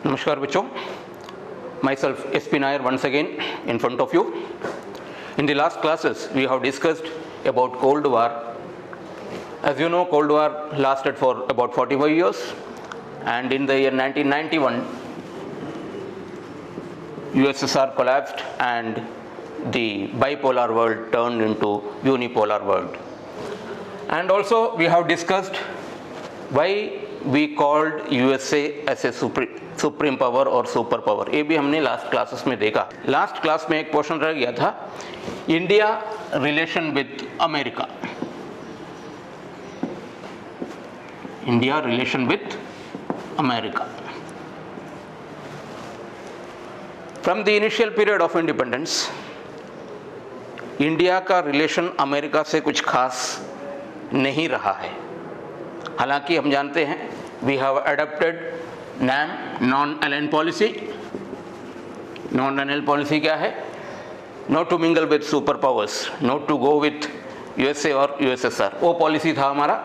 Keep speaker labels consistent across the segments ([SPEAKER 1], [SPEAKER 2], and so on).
[SPEAKER 1] Namaskar bachcho, myself SP Nair once again in front of you. In the last classes we have discussed about Cold War. As you know, Cold War lasted for about 45 years, and in the year 1991 USSR collapsed and the bipolar world turned into unipolar world. And also we have discussed why we called USA as a supreme power or super power. ये भी हमने last classes में देखा. Last class में एक question रह गया था, India relation with America. India relation with America. From the initial period of independence India का रिलेशन अमेरिका से कुछ खास नहीं रहा है. हालांकि हम जानते हैं we have adopted NAM non align policy. Non align policy क्या है? Not to mingle with super powers, not to go with USA और यूएसएसआर. वो पॉलिसी था हमारा,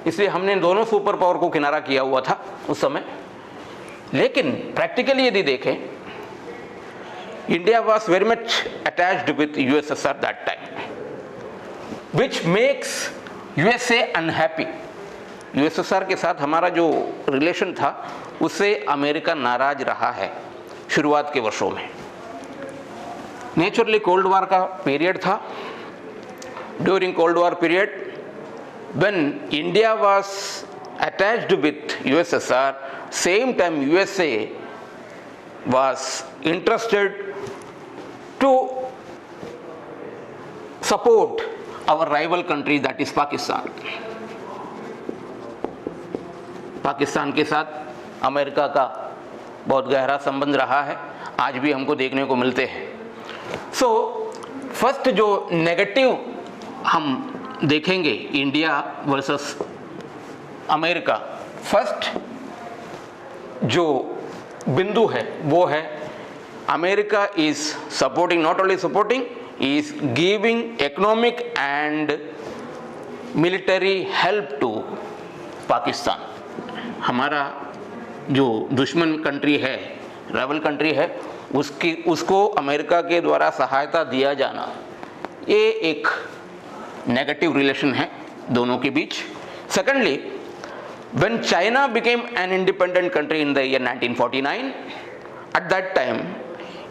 [SPEAKER 1] इसलिए हमने दोनों सुपर पावर को किनारा किया हुआ था उस समय. लेकिन प्रैक्टिकली यदि देखें, India was very much attached with USSR that time, which makes USA unhappy. USSR के साथ हमारा जो रिलेशन था उससे अमेरिका नाराज रहा है शुरुआत के वर्षों में. नेचुरली कोल्ड वॉर का पीरियड था. During cold war period when India was attached with USSR, same time USA was interested to support our rival country that is Pakistan. Pakistan के साथ अमेरिका का बहुत गहरा संबंध रहा है, आज भी हमको देखने को मिलते हैं. सो फर्स्ट जो नेगेटिव हम देखेंगे इंडिया वर्सेस अमेरिका, फर्स्ट जो बिंदु है वो है America is supporting, not only supporting, is giving economic and military help to Pakistan. हमारा जो दुश्मन कंट्री है, राइवल कंट्री है, उसको अमेरिका के द्वारा सहायता दिया जाना, ये एक नेगेटिव रिलेशन है दोनों के बीच. Secondly, when China became an independent country in the year 1949, at that time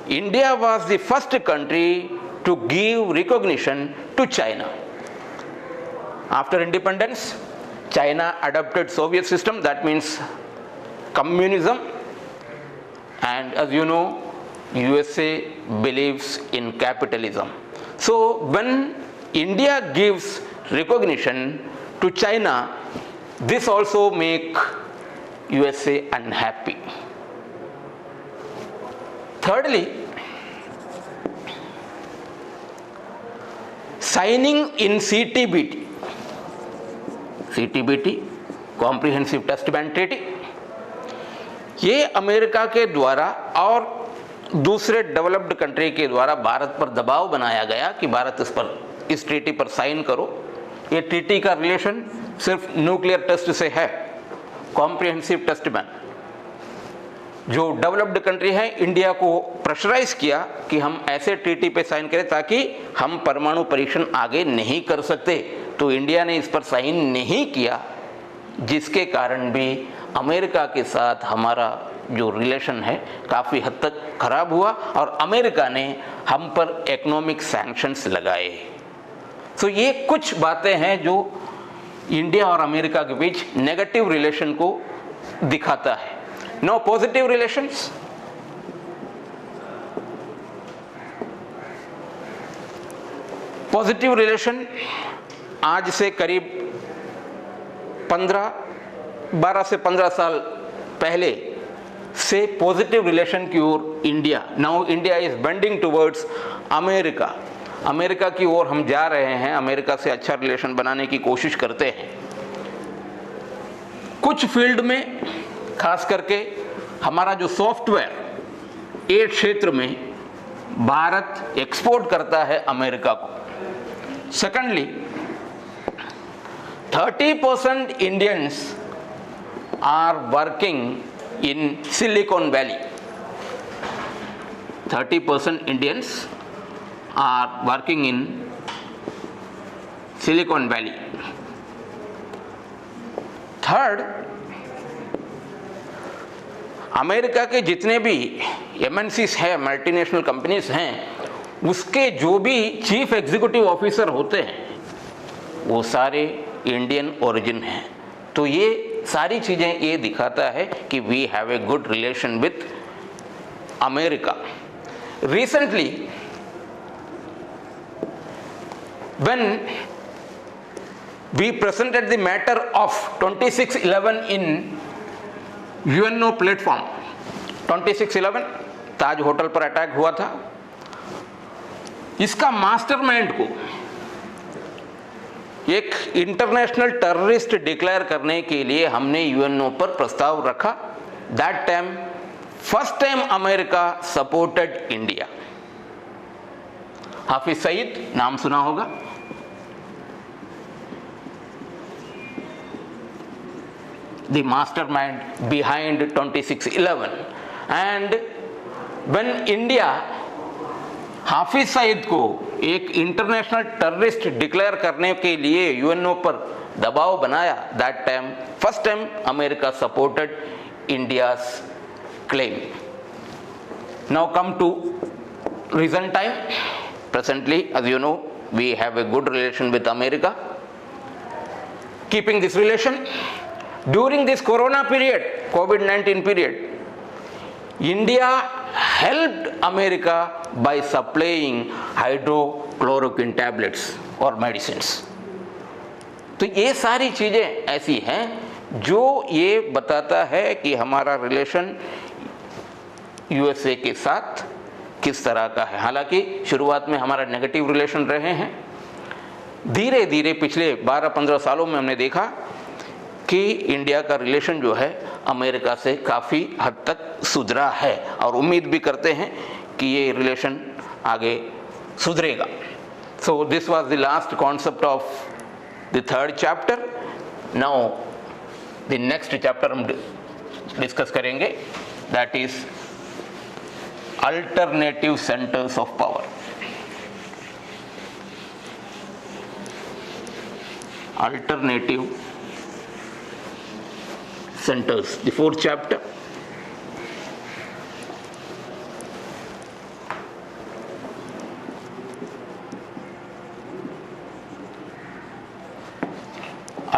[SPEAKER 1] India was the first country to give recognition to China. After independence, China adopted Soviet system, that means communism, and as you know USA believes in capitalism. So when India gives recognition to China, this also make USA unhappy. Thirdly, signing in CTBT, comprehensive test ban treaty, ये America के द्वारा और दूसरे developed country के द्वारा भारत पर दबाव बनाया गया कि भारत इस ट्रीटी पर साइन करो. ये ट्रीटी का रिलेशन सिर्फ न्यूक्लियर टेस्ट से है. कॉम्प्रिहेंसिव टेस्ट बैन, जो डेवलप्ड कंट्री है, इंडिया को प्रेशराइज किया कि हम ऐसे ट्रीटी पे साइन करें ताकि हम परमाणु परीक्षण आगे नहीं कर सकते. तो इंडिया ने इस पर साइन नहीं किया, जिसके कारण भी अमेरिका के साथ हमारा जो रिलेशन है काफ़ी हद तक खराब हुआ और अमेरिका ने हम पर इकोनॉमिक सैंक्शंस लगाए. सो ये कुछ बातें हैं जो इंडिया और अमेरिका के बीच नेगेटिव रिलेशन को दिखाता है. No positive relations. Positive relation आज से करीब 12 से 15 साल पहले से पॉजिटिव रिलेशन की ओर India, now India is bending towards America. America की ओर हम जा रहे हैं, अमेरिका से अच्छा रिलेशन बनाने की कोशिश करते हैं. कुछ फील्ड में, खास करके हमारा जो सॉफ्टवेयर, ये क्षेत्र में भारत एक्सपोर्ट करता है अमेरिका को. Secondly, 30% Indians are working in Silicon Valley. 30% Indians are working in Silicon Valley. Third, America के जितने भी MNCs हैं, मल्टीनेशनल कंपनीज हैं, उसके जो भी चीफ एग्जीक्यूटिव ऑफिसर होते हैं वो सारे इंडियन ओरिजिन हैं. तो ये सारी चीज़ें ये दिखाता है कि we have a good relation with America. Recently when we presented the matter of 26/11 in UNO platform, 26/11 Taj hotel पर अटैक हुआ था, इसका मास्टरमाइंड को एक इंटरनेशनल टेररिस्ट डिक्लेयर करने के लिए हमने यूएनओ पर प्रस्ताव रखा. That time first time America supported India. Hafiz Saeed नाम सुना होगा. The mastermind behind 26/11, and when India Hafiz Saeed को एक इंटरनेशनल टेररिस्ट डिक्लेयर करने के लिए यूएनओ पर दबाव बनाया, that time first time America supported India's claim. Now come to recent time. Presently, as you know, we have a good relation with America. Keeping this relation, during this corona period, COVID-19 period, India helped America by supplying hydrochloroquine tablets or medicines. तो ये सारी चीज़ें ऐसी हैं जो ये बताता है कि हमारा रिलेशन यूएसए के साथ किस तरह का है. हालांकि शुरुआत में हमारा नेगेटिव रिलेशन रहे हैं. धीरे धीरे पिछले 12-15 सालों में हमने देखा कि इंडिया का रिलेशन जो है अमेरिका से काफ़ी हद तक सुधरा है, और उम्मीद भी करते हैं कि ये रिलेशन आगे सुधरेगा. So this was the last concept of the third chapter. Now the next chapter हम डिस्कस करेंगे, that is alternative centres of power. Alternative centers, the fourth chapter.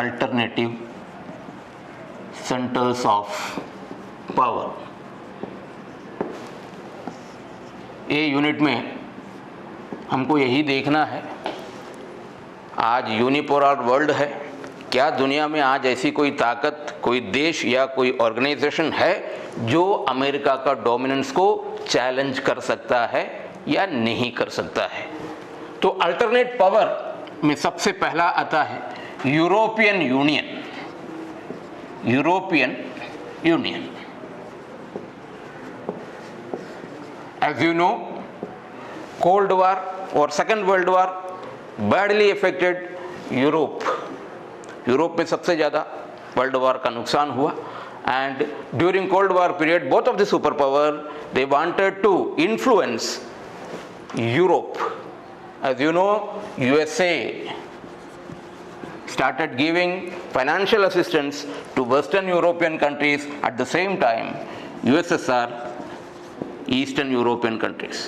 [SPEAKER 1] Alternative centers of power. ये unit में हमको यही देखना है, आज unipolar world है, क्या दुनिया में आज ऐसी कोई ताकत, कोई देश या कोई ऑर्गेनाइजेशन है जो अमेरिका का डोमिनेंस को चैलेंज कर सकता है या नहीं कर सकता है. तो अल्टरनेट पावर में सबसे पहला आता है European Union. European Union, as you know, Cold War और Second World War badly affected Europe. Europe में सबसे ज़्यादा वर्ल्ड वॉर का नुकसान हुआ. And during cold war period both of the super power they wanted to influence Europe. As you know, USA started giving financial assistance to Western European countries, at the same time USSR, Eastern European countries.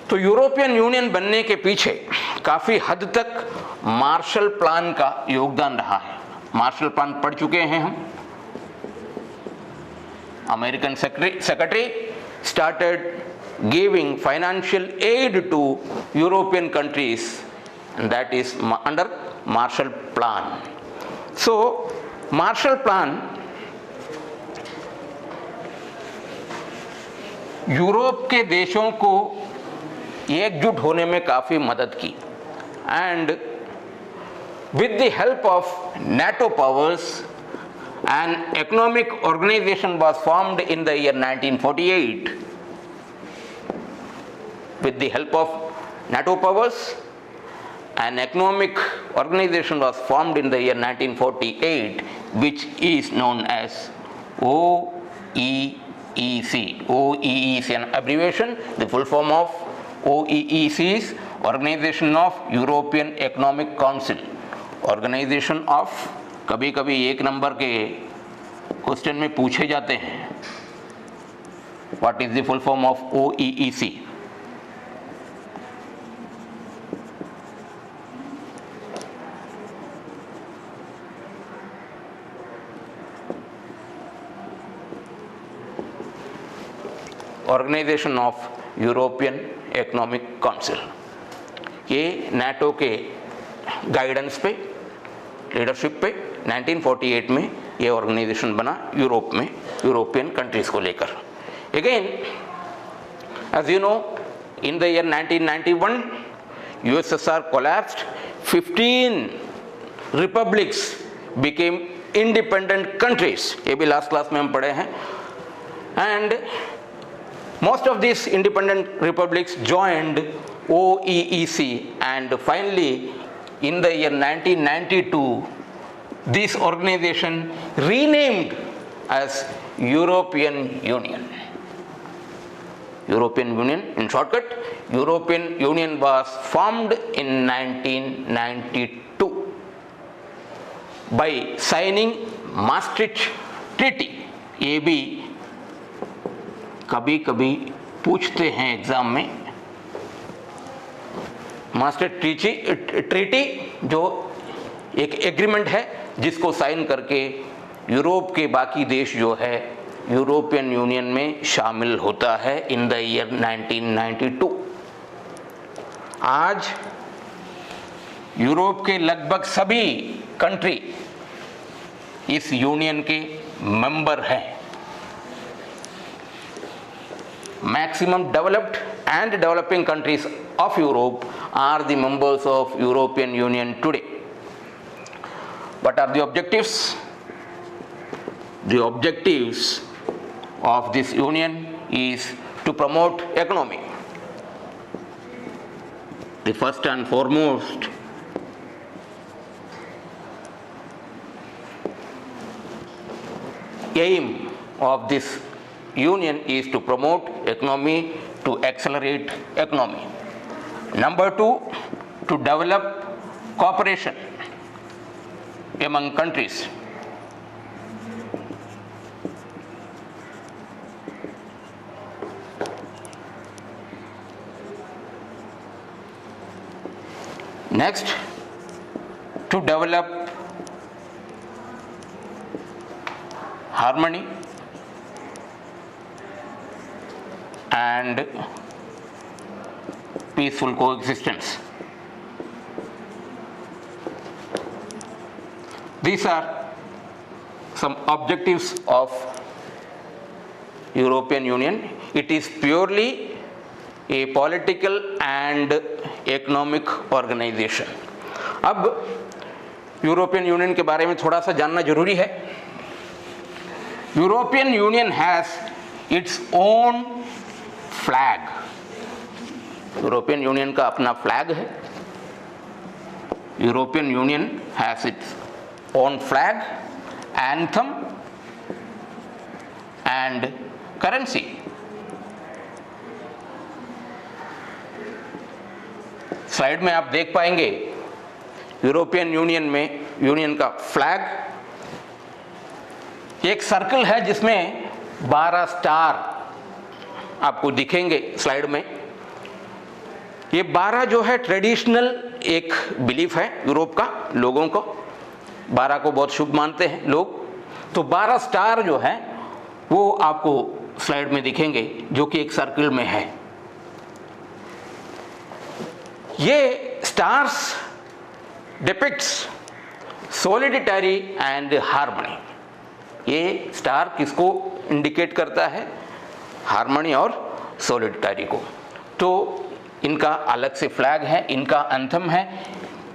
[SPEAKER 1] तो European union बनने के पीछे काफ़ी हद तक Marshall plan का योगदान रहा है. मार्शल प्लान पढ़ चुके हैं हम. American secretary started giving financial aid to European countries, and that is under Marshall Plan. So Marshall Plan Europe के देशों को एकजुट होने में काफ़ी मदद की. And with the help of NATO powers, an economic organization was formed in the year 1948. With the help of NATO powers, an economic organization was formed in the year 1948, which is known as OEEC. OEEC, an abbreviation. The full form of OEEC is Organization of European Economic Council. Organization of, कभी कभी एक number के question में पूछे जाते हैं, What is the full form of OEEC? Organisation of European economic council. ये NATO के गाइडेंस पे, लीडरशिप पे 1948 में ये ऑर्गेनाइजेशन बना यूरोप में, यूरोपियन कंट्रीज को लेकर। Again as you know, in the year 1991 USSR collapsed, 15 republics became independent countries. ये भी लास्ट क्लास में हम पढ़े हैं। And most of these independent republics joined OEEC, and finally in the year 1992 this organization renamed as European Union. European Union, in shortcut, European Union was formed in 1992 by signing Maastricht Treaty. ये भी कभी कभी पूछते हैं exam में। मास्ट्रिक्ट treaty जो एक agreement है जिसको साइन करके यूरोप के बाकी देश जो है यूरोपियन यूनियन में शामिल होता है इन द ईयर 1992। आज यूरोप के लगभग सभी कंट्री इस यूनियन के मेंबर हैं। Maximum developed and developing countries of Europe are the members of European Union today. What are the objectives? The objectives of this union is to promote economy. The first and foremost aim of this union is to promote economy, to accelerate economy. Number 2, to develop cooperation among countries. Next, to develop harmony and peaceful coexistence. These are some objectives of European Union. It is purely a political and economic organization. अब European union के बारे में थोड़ा सा जानना जरूरी है। European union has its own flag. European union का अपना फ्लैग है। European union has its own flag, anthem and currency. Slide में आप देख पाएंगे यूरोपियन यूनियन में यूनियन का फ्लैग, एक सर्कल है जिसमें 12 स्टार आपको दिखेंगे स्लाइड में। ये 12 जो है ट्रेडिशनल एक बिलीफ है यूरोप का, लोगों को 12 को बहुत शुभ मानते हैं लोग। तो 12 स्टार जो है वो आपको स्लाइड में दिखेंगे जो कि एक सर्कल में है। ये stars depicts solidity and harmony. ये स्टार किसको इंडिकेट करता है? हार्मनी और सॉलिडिटी को। तो इनका अलग से फ्लैग है, इनका एंथम है।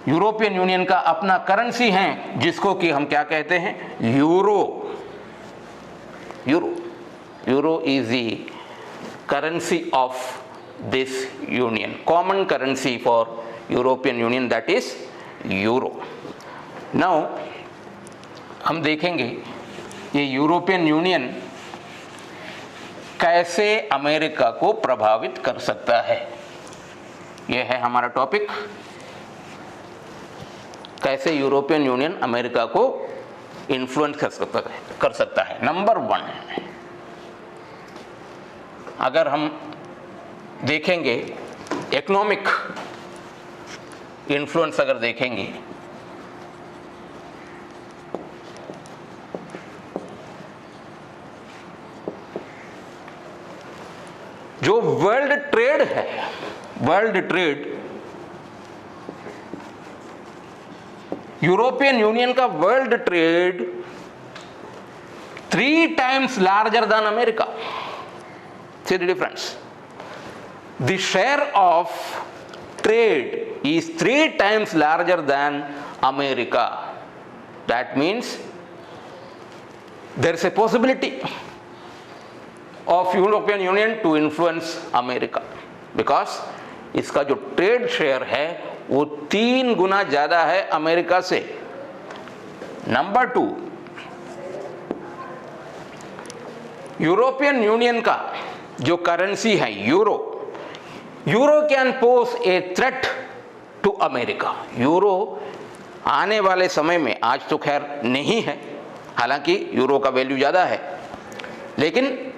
[SPEAKER 1] यूरोपियन यूनियन का अपना करेंसी है जिसको कि हम क्या कहते हैं? Euro. Euro euro is the currency of this union, common currency for European union, that is euro. Now हम देखेंगे ये यूरोपियन यूनियन कैसे अमेरिका को प्रभावित कर सकता है, ये है हमारा टॉपिक। कैसे यूरोपियन यूनियन अमेरिका को इन्फ्लुएंस कर सकता है। नंबर 1, अगर हम देखेंगे इकोनॉमिक इन्फ्लुएंस, अगर देखेंगे जो वर्ल्ड ट्रेड है, वर्ल्ड ट्रेड, यूरोपियन यूनियन का world trade 3 times larger than America. See the difference. The share of trade is 3 times larger than America. That means there is a possibility of European Union to influence America, because इसका जो trade share है वो 3 गुना ज्यादा है America से। Number 2, European union का जो currency है euro, euro can pose a threat to America. Euro आने वाले समय में, आज तो खैर नहीं है, हालांकि यूरो का वैल्यू ज़्यादा है, लेकिन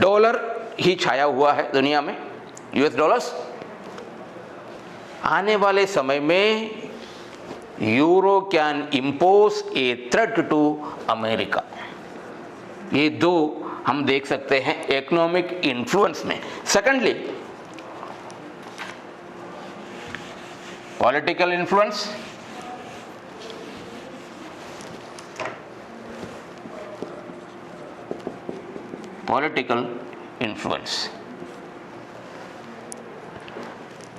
[SPEAKER 1] डॉलर ही छाया हुआ है दुनिया में, यूएस डॉलर्स। आने वाले समय में euro can impose a threat to America. ये 2 हम देख सकते हैं इकोनॉमिक इन्फ्लुएंस में। Secondly, political influence. Political influence,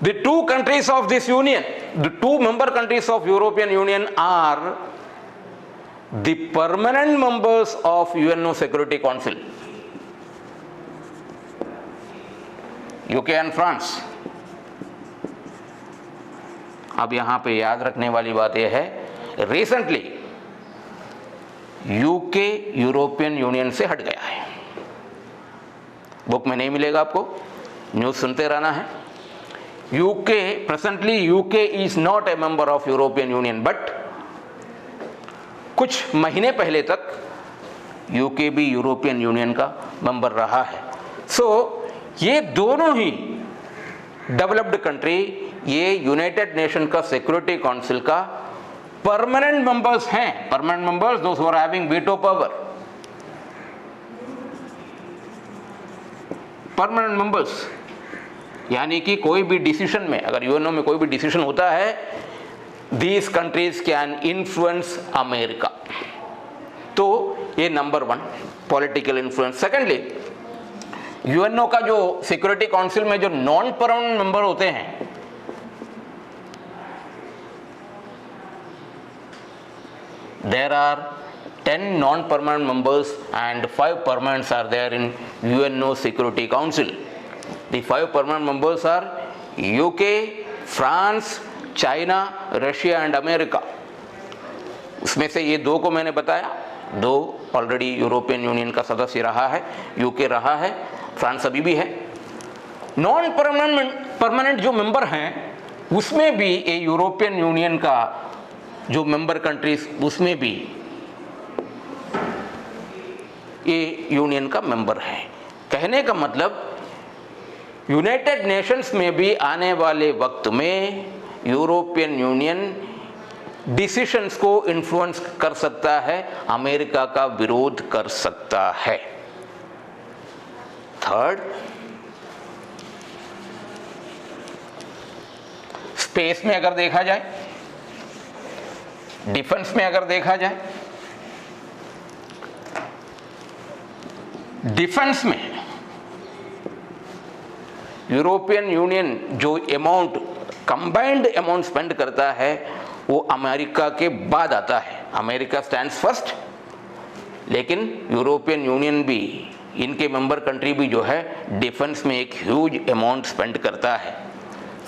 [SPEAKER 1] the 2 countries of this union, the 2 member countries of European Union are the permanent members of UNO Security Council, UK and France. अब यहां पे याद रखने वाली बात यह है, रिसेंटली यूके यूरोपियन यूनियन से हट गया है। बुक में नहीं मिलेगा आपको, न्यूज़ सुनते रहना है। UK, presently UK is not a member of European union, but कुछ महीने पहले तक यूके भी यूरोपियन यूनियन का मेंबर रहा है। सो ये दोनों ही डेवलप्ड कंट्री, ये यूनाइटेड नेशन का सिक्योरिटी काउंसिल का परमानेंट मेंबर्स हैं। Permanent members, those who are having veto power, permanent members, यानी कि कोई भी डिसीजन में, अगर यूएनओ में कोई भी डिसीजन होता है, these countries can influence America. तो ये number 1 political influence. Secondly, UNO का जो सिक्योरिटी काउंसिल में जो नॉन परमानेंट मेंबर होते हैं, there are 10 non-permanent members and 5 permanents are there in UNO Security Council. The 5 permanent members are UK, France, China, Russia and America. उसमें से ये 2 को मैंने बताया, 2 ऑलरेडी यूरोपियन यूनियन का सदस्य रहा है, यूके रहा है, फ्रांस अभी भी है। नॉन परमानेंट जो मेंबर हैं उसमें भी ये यूरोपियन यूनियन का जो मेंबर कंट्रीज, उसमें भी ये यूनियन का मेंबर है। कहने का मतलब यूनाइटेड नेशंस में भी आने वाले वक्त में यूरोपियन यूनियन डिसीजंस को इन्फ्लुएंस कर सकता है, अमेरिका का विरोध कर सकता है। थर्ड, स्पेस में अगर देखा जाए, डिफेंस में अगर देखा जाए, डिफेंस में यूरोपियन यूनियन जो अमाउंट, कंबाइंड अमाउंट स्पेंड करता है वो अमेरिका के बाद आता है। अमेरिका स्टैंड्स फर्स्ट, लेकिन यूरोपियन यूनियन भी, इनके मेंबर कंट्री भी जो है डिफेंस में एक ह्यूज अमाउंट स्पेंड करता है।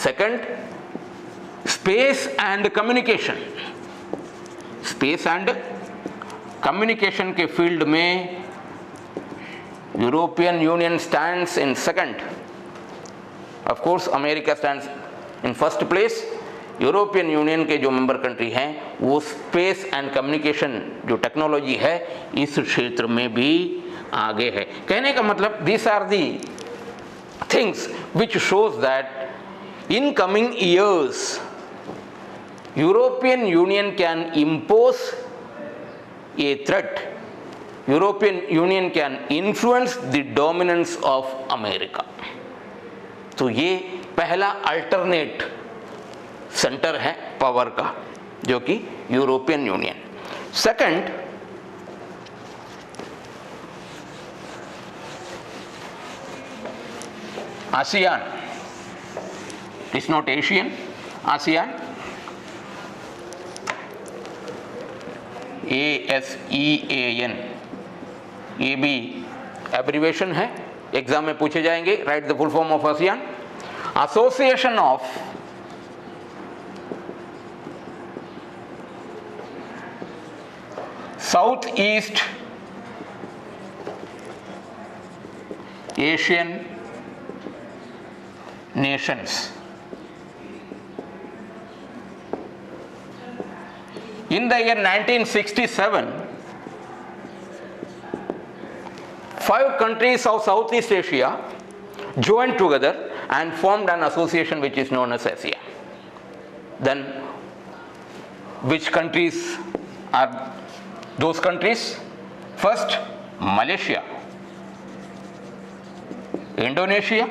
[SPEAKER 1] Second, space and communication. Space and communication के फील्ड में European union stands in second, of course America stands in first place. European union के जो मेंबर कंट्री हैं वो स्पेस एंड कम्युनिकेशन जो टेक्नोलॉजी है इस क्षेत्र में भी आगे है। कहने का मतलब this are the things which shows that in coming years European union can impose a threat, European union can influence the dominance of America. तो ये पहला अल्टरनेट सेंटर है पावर का, जो कि European union. Second, ASEAN, it's not Asian, ASEAN, ASEAN, ये भी abbreviation है, एग्जाम में पूछे जाएंगे। Right the full form of ASEAN, association of south east Asian nations. In the year 1967, 5 countries of Southeast Asia joined together and formed an association which is known as ASEAN. Then which countries are those countries? First, Malaysia, Indonesia,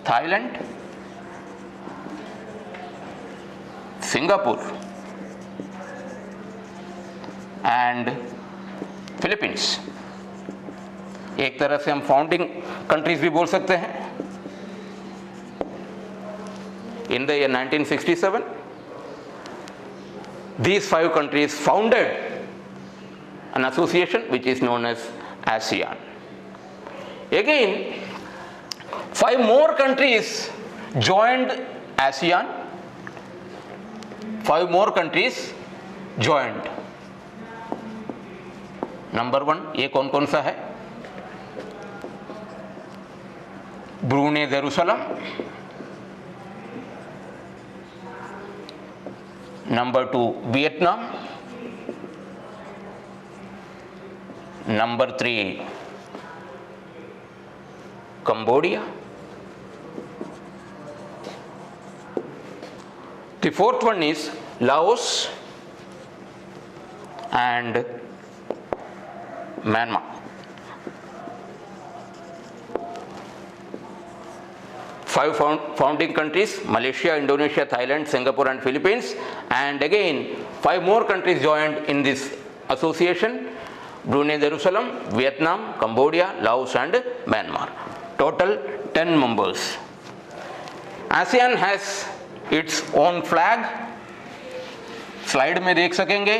[SPEAKER 1] Thailand, Singapore and Philippines. एक तरह से हम founding countries भी बोल सकते हैं। In the year 1967, these 5 countries founded an association which is known as ASEAN. Again, 5 more countries joined ASEAN. 5 more countries joined. Number 1, ये कौन कौन सा है? Brunei Jerusalem. Number 2, Vietnam. Number 3, Cambodia. The 4th one is Laos and Myanmar. Five founding countries: Malaysia, Indonesia, Thailand, Singapore and Philippines, and again 5 more countries joined in this association: Brunei Darussalam, Vietnam, Cambodia, Laos and Myanmar. Total 10 members. ASEAN has its own flag. Slide में देख सकेंगे।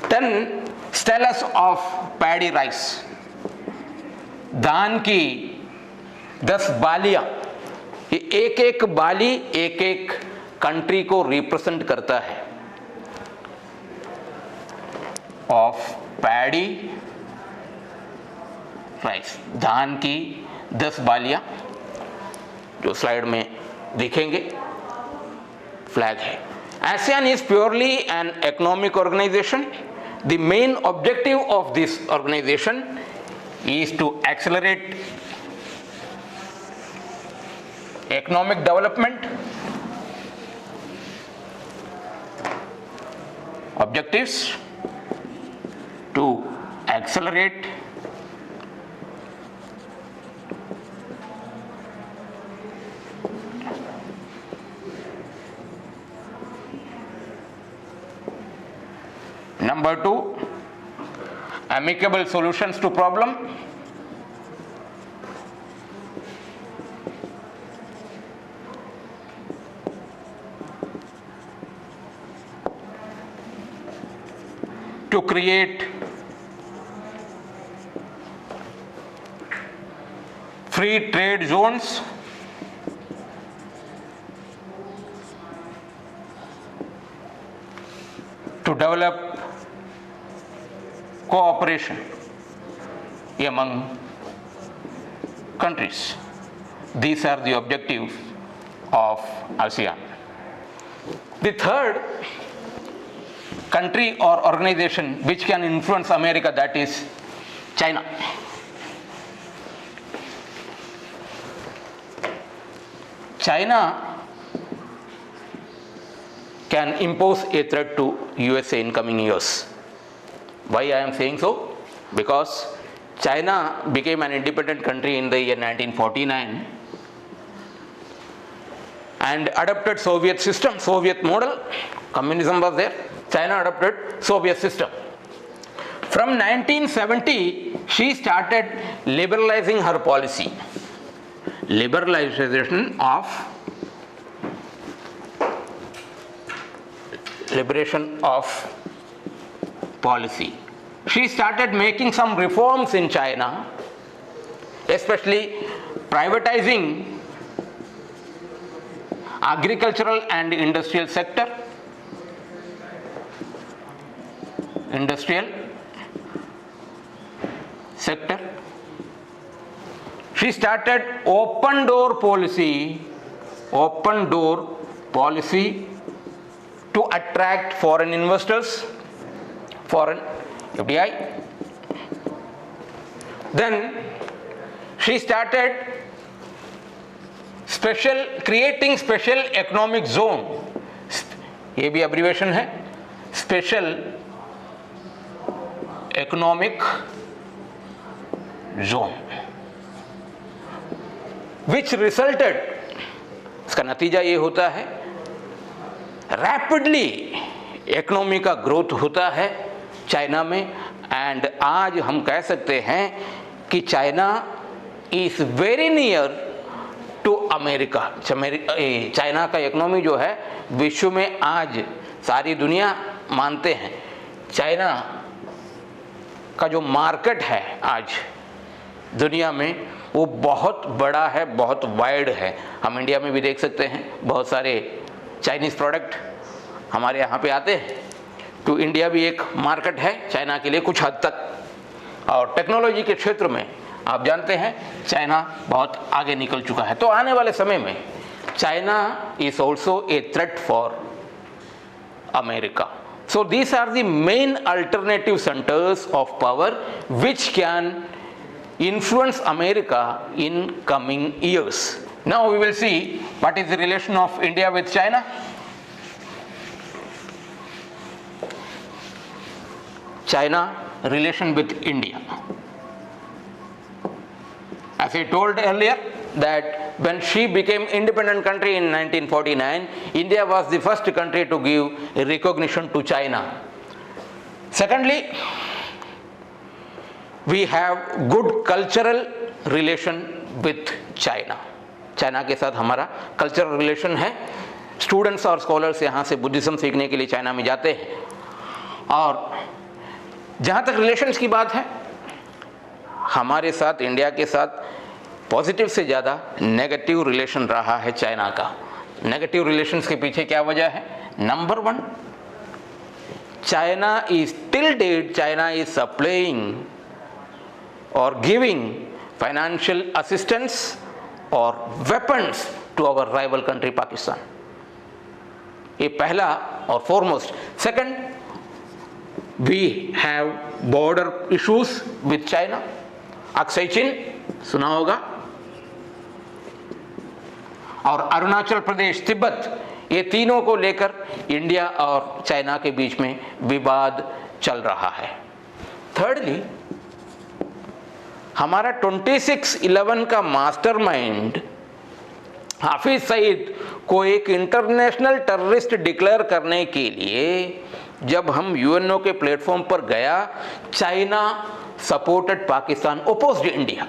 [SPEAKER 1] Ten stelas of paddy rice, धान की 10 बालियां। एक एक बाली एक एक country को रिप्रेजेंट करता है। ऑफ पैडी राइस, धान की 10 बालियां जो स्लाइड में दिखेंगे, फ्लैग है। ASEAN is purely an economic organization. The main objective of this organization is to accelerate economic development. Objectives: to accelerate Number 2, amicable solutions to problem. To create free trade zones develop cooperation among countries. These are the objectives of ASEAN. The third country or organization which can influence America, that is China. China can impose a threat to USA in coming years. Why I am saying so? Because China became an independent country in the year 1949 and adopted Soviet system, Soviet model. Communism was there. China adopted Soviet system. From 1970, she started liberalizing her policy. Liberalization of policy. She started making some reforms in China, especially privatizing agricultural and industrial sector, She started open door policy to attract foreign investors, foreign FDI. Then she started creating special economic zone. ये भी abbreviation है, special economic zone, which resulted, इसका नतीजा ये होता है rapidly economy का growth होता है चाइना में. एंड आज हम कह सकते हैं कि China is very near to America. China का इकोनॉमी जो है विश्व में आज सारी दुनिया मानते हैं चाइना का जो मार्केट है आज दुनिया में वो बहुत बड़ा है, बहुत वाइड है. हम इंडिया में भी देख सकते हैं बहुत सारे चाइनीज़ प्रोडक्ट हमारे यहाँ पे आते हैं. तो इंडिया भी एक मार्केट है चाइना के लिए कुछ हद तक. और टेक्नोलॉजी के क्षेत्र में आप जानते हैं चाइना बहुत आगे निकल चुका है. तो आने वाले समय में China is also a threat for America. So these are the main alternative centers of power which can influence America in coming years. Now we will see what is the relation of India with China. China relation with India. As I told earlier that when she became independent country in 1949, India was the first country to give recognition to China. Secondly, we have good cultural relation with China. China के साथ हमारा cultural relation है. Students और scholars यहाँ से Buddhism सीखने के लिए चाइना में जाते हैं. और जहाँ तक रिलेशंस की बात है, हमारे साथ इंडिया के साथ पॉजिटिव से ज़्यादा नेगेटिव रिलेशन रहा है चाइना का. नेगेटिव रिलेशंस के पीछे क्या वजह है? Number 1, China is till date China is supplying और गिविंग फाइनेंशियल असिस्टेंस और weapons to our rival country Pakistan. ये पहला और foremost. Second, we have border issues with China. Aksai Chin सुना होगा, और अरुणाचल प्रदेश, तिब्बत, ये तीनों को लेकर इंडिया और चाइना के बीच में विवाद चल रहा है. थर्डली, हमारा 26/11 का मास्टरमाइंड हाफिज सईद को एक इंटरनेशनल टेररिस्ट डिक्लेयर करने के लिए जब हम यूएनओ के प्लेटफॉर्म पर गया, China supported Pakistan, opposed India,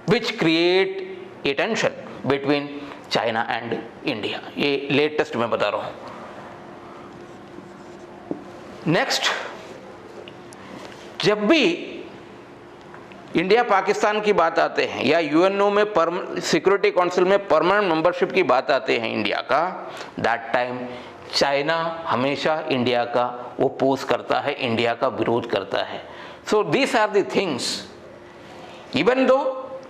[SPEAKER 1] which create a tension between China and India. ये लेटेस्ट मैं बता रहा हूं. नेक्स्ट, जब भी इंडिया पाकिस्तान की बात आते हैं या यूएनओ में सिक्योरिटी काउंसिल में परमानेंट मेंबरशिप की बात आते हैं इंडिया का, दैट टाइम चाइना हमेशा इंडिया का ओपोज करता है, इंडिया का विरोध करता है। So these are the things, even though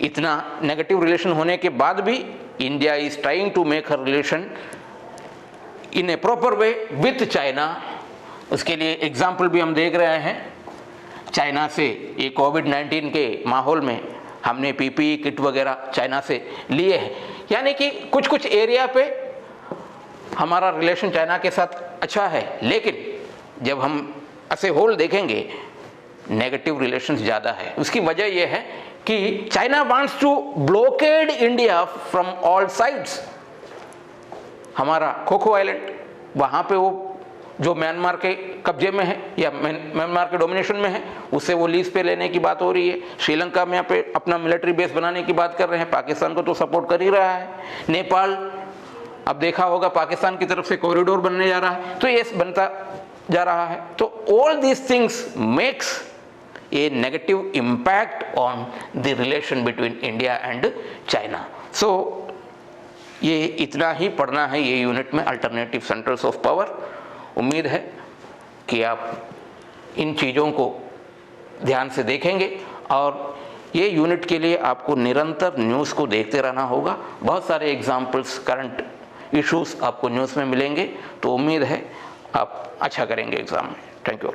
[SPEAKER 1] इतना नेगेटिव रिलेशन होने के बाद भी India is trying to make her relation in a proper way with China. उसके लिए एग्जाम्पल भी हम देख रहे हैं, चाइना से ये कोविड-19 के माहौल में हमने पीपीई किट वगैरह चाइना से लिए हैं। यानी कि कुछ कुछ एरिया पे हमारा रिलेशन चाइना के साथ अच्छा है, लेकिन जब हम ऐसे होल देखेंगे नेगेटिव रिलेशंस ज़्यादा है। उसकी वजह यह है कि China wants to blockade India from all sides. हमारा खोखो आइलैंड, वहाँ पे वो जो म्यांमार के कब्जे में है या म्यांमार के डोमिनेशन में है, उससे वो लीज पे लेने की बात हो रही है। श्रीलंका में यहाँ पे अपना मिलिट्री बेस बनाने की बात कर रहे हैं, पाकिस्तान को तो सपोर्ट कर ही रहा है। नेपाल, अब देखा होगा पाकिस्तान की तरफ से कॉरिडोर बनने जा रहा है, तो ये बनता जा रहा है। तो all these things makes a negative impact on the relation between India and China. So ये इतना ही पढ़ना है ये यूनिट में, अल्टरनेटिव सेंटर्स ऑफ पावर। उम्मीद है कि आप इन चीज़ों को ध्यान से देखेंगे और ये यूनिट के लिए आपको निरंतर न्यूज़ को देखते रहना होगा। बहुत सारे एग्जाम्पल्स, करंट इश्यूज आपको न्यूज़ में मिलेंगे, तो उम्मीद है आप अच्छा करेंगे एग्ज़ाम में। Thank you.